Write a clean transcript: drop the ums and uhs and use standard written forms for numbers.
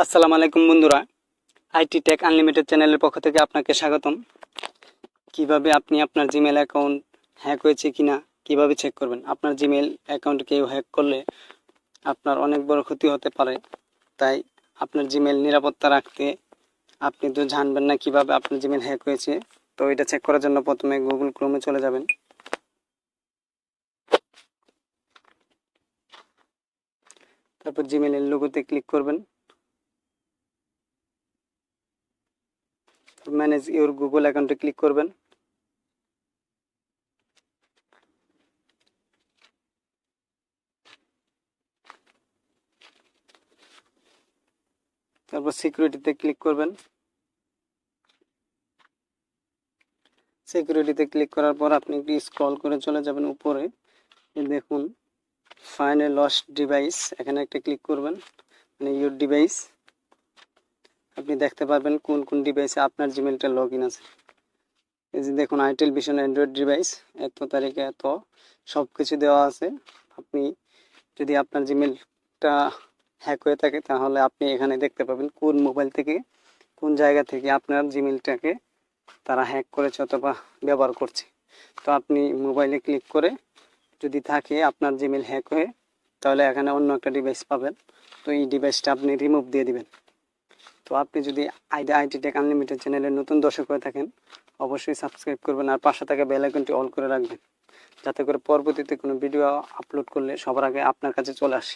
আসসালামু আলাইকুম বন্ধুরা, আইটি টেক আনলিমিটেড চ্যানেলের পক্ষ থেকে আপনাকে স্বাগতম। কিভাবে আপনি আপনার জিমেল অ্যাকাউন্ট হ্যাক হয়েছে কিনা কিভাবে চেক করবেন। আপনার জিমেল অ্যাকাউন্ট কেউ হ্যাক করলে আপনার অনেক বড় ক্ষতি হতে পারে। তাই আপনার জিমেল নিরাপত্তা রাখতে আপনি তো জানবেন না কিভাবে আপনার জিমেল হ্যাক হয়েছে। তো এটা চেক করার জন্য প্রথমে গুগল ক্রোমে চলে যাবেন। তারপর জিমেলের লোগোতে ক্লিক করবেন। ম্যানেজ ইওর গুগল অ্যাকাউন্টে ক্লিক করবেন। তারপর সিকিউরিটিতে ক্লিক করবেন। সিকিউরিটিতে ক্লিক করার পর আপনি একটু স্ক্রল করে চলে যাবেন উপরে। দেখুন ফাইন্ড এ লস্ট ডিভাইস, এখানে একটা ক্লিক করবেন, মানে ইউর ডিভাইস। আপনি দেখতে পারবেন কোন কোন ডিভাইসে আপনার জিমেলটা লগ ইন আছে। এই যে দেখুন আইটেল ভিশন অ্যান্ড্রয়েড ডিভাইস, এত তারিখে এত সব কিছু দেওয়া আছে। আপনি যদি আপনার জিমেলটা হ্যাক হয়ে থাকে তাহলে আপনি এখানে দেখতে পাবেন কোন মোবাইল থেকে কোন জায়গা থেকে আপনার জিমেলটাকে তারা হ্যাক করেছে অথবা ব্যবহার করছে। তো আপনি মোবাইলে ক্লিক করে যদি থাকে আপনার জিমেল হ্যাক হয়ে, তাহলে এখানে অন্য একটা ডিভাইস পাবেন। তো এই ডিভাইসটা আপনি রিমুভ দিয়ে দিবেন। তো আপনি যদি আইটি টেক আনলিমিটেড চ্যানেলের নতুন দর্শক হয়ে থাকেন অবশ্যই সাবস্ক্রাইব করবেন আর পাশে থাকা বেল আইকনটি অল করে রাখবেন, যাতে করে পরবর্তীতে কোনো ভিডিও আপলোড করলে সবার আগে আপনার কাছে চলে আসে।